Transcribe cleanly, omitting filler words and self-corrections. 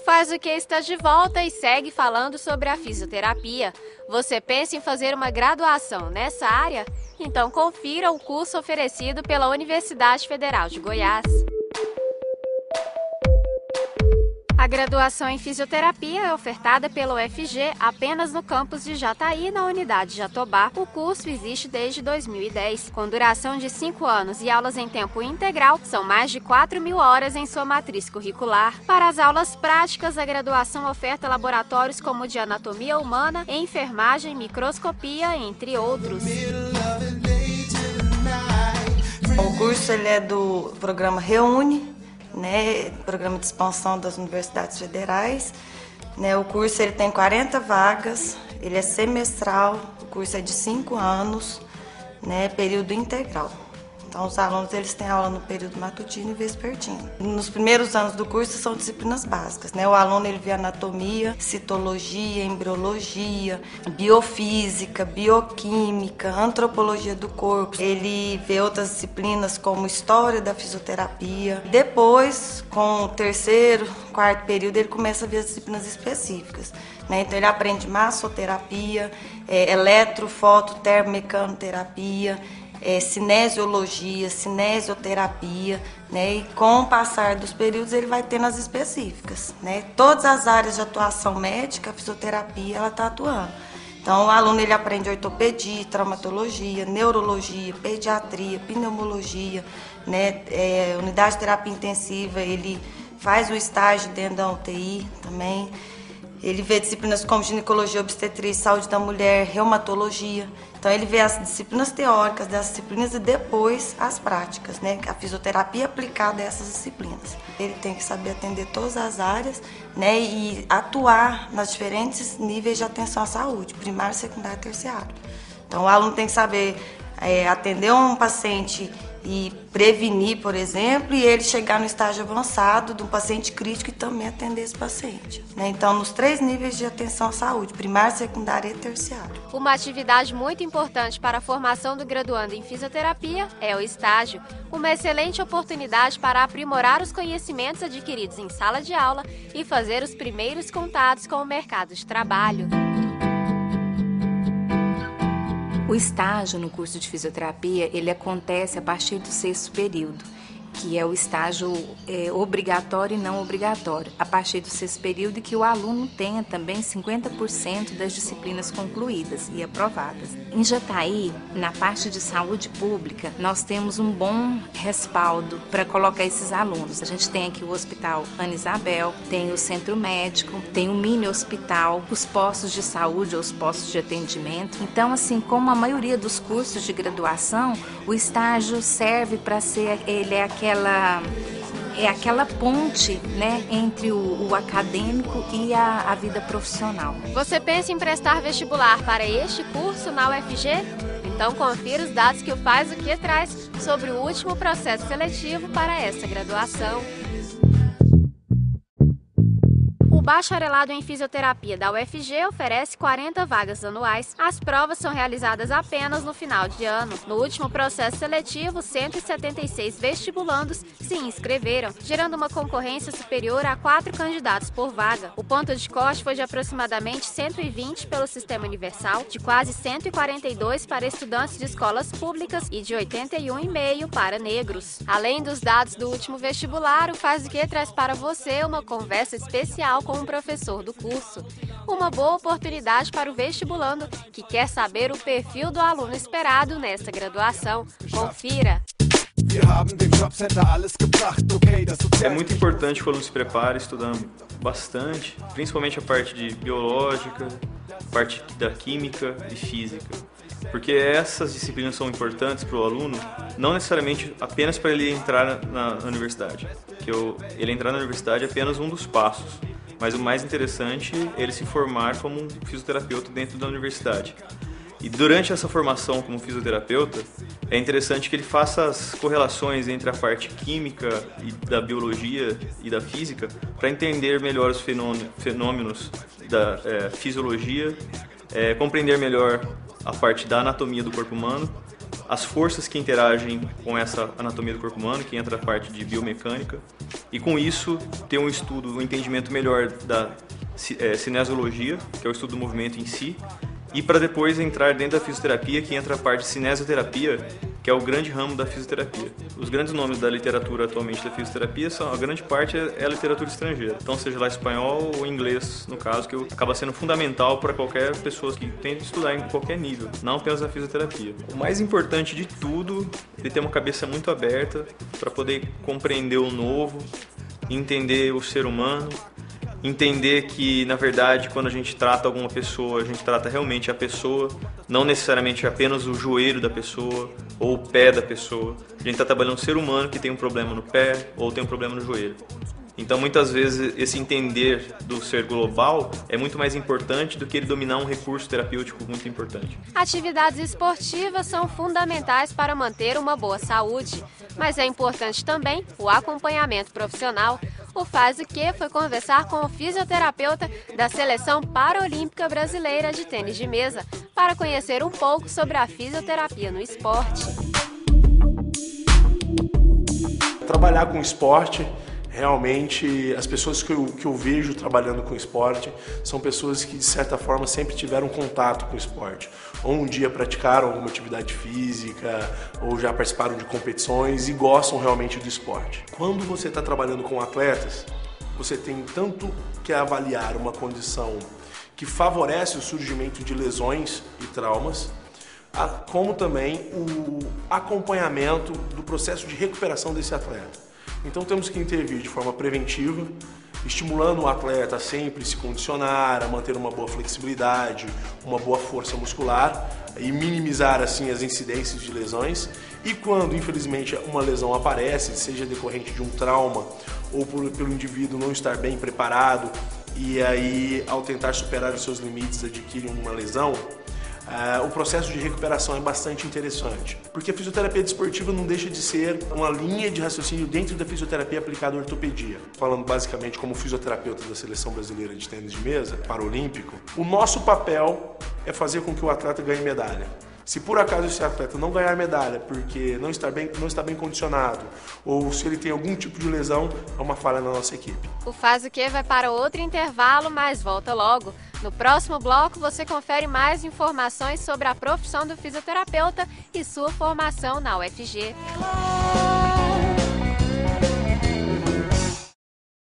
Faz o que está de volta e segue falando sobre a fisioterapia. Você pensa em fazer uma graduação nessa área? Então confira o curso oferecido pela Universidade Federal de Goiás. A graduação em fisioterapia é ofertada pela UFG apenas no campus de Jataí, na unidade Jatobá. O curso existe desde 2010, com duração de 5 anos e aulas em tempo integral. São mais de 4.000 horas em sua matriz curricular. Para as aulas práticas, a graduação oferta laboratórios como de anatomia humana, enfermagem, microscopia, entre outros. O curso ele é do programa Reúne, programa de expansão das universidades federais. O curso ele tem 40 vagas, ele é semestral, o curso é de 5 anos, período integral. Então os alunos eles têm aula no período matutino e vespertino. Nos primeiros anos do curso são disciplinas básicas, O aluno ele vê anatomia, citologia, embriologia, biofísica, bioquímica, antropologia do corpo. Ele vê outras disciplinas como história da fisioterapia. Depois, com o terceiro, quarto período, ele começa a ver as disciplinas específicas. Então ele aprende massoterapia, eletrofototermocanoterapia, cinesiologia, cinesioterapia, e com o passar dos períodos ele vai tendo as específicas, Todas as áreas de atuação médica, a fisioterapia, ela está atuando. Então o aluno ele aprende ortopedia, traumatologia, neurologia, pediatria, pneumologia, unidade de terapia intensiva, ele faz o estágio dentro da UTI também. Ele vê disciplinas como ginecologia, obstetrícia, saúde da mulher, reumatologia. Então ele vê as disciplinas teóricas dessas disciplinas e depois as práticas, A fisioterapia aplicada a essas disciplinas. Ele tem que saber atender todas as áreas, e atuar nos diferentes níveis de atenção à saúde, primário, secundário e terciário. Então o aluno tem que saber atender um paciente e prevenir, por exemplo, e ele chegar no estágio avançado de um paciente crítico e também atender esse paciente. Então, nos 3 níveis de atenção à saúde, primário, secundário e terciário. Uma atividade muito importante para a formação do graduando em fisioterapia é o estágio, uma excelente oportunidade para aprimorar os conhecimentos adquiridos em sala de aula e fazer os primeiros contatos com o mercado de trabalho. O estágio no curso de fisioterapia, ele acontece a partir do 6º período, que é o estágio obrigatório e não obrigatório, a partir do 6º período, e que o aluno tenha também 50% das disciplinas concluídas e aprovadas. Em Jataí, na parte de saúde pública, nós temos um bom respaldo para colocar esses alunos. A gente tem aqui o Hospital Ana Isabel, tem o Centro Médico, tem o mini hospital, os postos de saúde ou os postos de atendimento. Então, assim, como a maioria dos cursos de graduação, o estágio serve para ser, ele é aquela ponte, entre o acadêmico e a vida profissional. Você pensa em prestar vestibular para este curso na UFG? Então confira os dados que o Faz o Que traz sobre o último processo seletivo para essa graduação. O bacharelado em fisioterapia da UFG oferece 40 vagas anuais. As provas são realizadas apenas no final de ano. No último processo seletivo, 176 vestibulandos se inscreveram, gerando uma concorrência superior a 4 candidatos por vaga. O ponto de corte foi de aproximadamente 120 pelo Sistema Universal, de quase 142 para estudantes de escolas públicas e de 81,5 para negros. Além dos dados do último vestibular, o Faz o Que traz para você uma conversa especial com um professor do curso. Uma boa oportunidade para o vestibulando que quer saber o perfil do aluno esperado nessa graduação. Confira! É muito importante que o aluno se prepare estudando bastante, principalmente a parte de biológica, parte da química e física. Porque essas disciplinas são importantes para o aluno, não necessariamente apenas para ele entrar na universidade. Ele entrar na universidade é apenas um dos passos. Mas o mais interessante é ele se formar como um fisioterapeuta dentro da universidade. E durante essa formação como fisioterapeuta, é interessante que ele faça as correlações entre a parte química e da biologia e da física para entender melhor os fenômenos da fisiologia, compreender melhor a parte da anatomia do corpo humano, as forças que interagem com essa anatomia do corpo humano, que entra a parte de biomecânica, e com isso ter um estudo, um entendimento melhor da cinesiologia, que é o estudo do movimento em si, e para depois entrar dentro da fisioterapia, que entra a parte de cinesioterapia, que é o grande ramo da fisioterapia. Os grandes nomes da literatura atualmente da fisioterapia, a grande parte é a literatura estrangeira. Então, seja lá espanhol ou inglês, no caso, que acaba sendo fundamental para qualquer pessoa que tente estudar em qualquer nível, não apenas a fisioterapia. O mais importante de tudo é ter uma cabeça muito aberta para poder compreender o novo, entender o ser humano, entender que, na verdade, quando a gente trata alguma pessoa, a gente trata realmente a pessoa, não necessariamente apenas o joelho da pessoa ou o pé da pessoa. A gente está trabalhando um ser humano que tem um problema no pé ou tem um problema no joelho. Então, muitas vezes, esse entender do ser global é muito mais importante do que ele dominar um recurso terapêutico muito importante. Atividades esportivas são fundamentais para manter uma boa saúde, mas é importante também o acompanhamento profissional. O Faz o Quê foi conversar com o fisioterapeuta da Seleção Paralímpica Brasileira de Tênis de Mesa para conhecer um pouco sobre a fisioterapia no esporte. Trabalhar com esporte, realmente, as pessoas que eu vejo trabalhando com esporte são pessoas que, de certa forma, sempre tiveram contato com o esporte. Ou um dia praticaram alguma atividade física, ou já participaram de competições e gostam realmente do esporte. Quando você está trabalhando com atletas, você tem tanto que avaliar uma condição que favorece o surgimento de lesões e traumas, como também o acompanhamento do processo de recuperação desse atleta. Então temos que intervir de forma preventiva, estimulando o atleta a sempre se condicionar, a manter uma boa flexibilidade, uma boa força muscular e minimizar assim as incidências de lesões. E quando, infelizmente, uma lesão aparece, seja decorrente de um trauma ou pelo indivíduo não estar bem preparado e aí, ao tentar superar os seus limites, adquire uma lesão, o processo de recuperação é bastante interessante, porque a fisioterapia desportiva não deixa de ser uma linha de raciocínio dentro da fisioterapia aplicada à ortopedia. Falando basicamente como fisioterapeuta da Seleção Brasileira de Tênis de Mesa, paralímpico, o nosso papel é fazer com que o atleta ganhe medalha. Se por acaso esse atleta não ganhar medalha porque não está bem condicionado ou se ele tem algum tipo de lesão, é uma falha na nossa equipe. O Faz o Quê vai para outro intervalo, mas volta logo. No próximo bloco você confere mais informações sobre a profissão do fisioterapeuta e sua formação na UFG.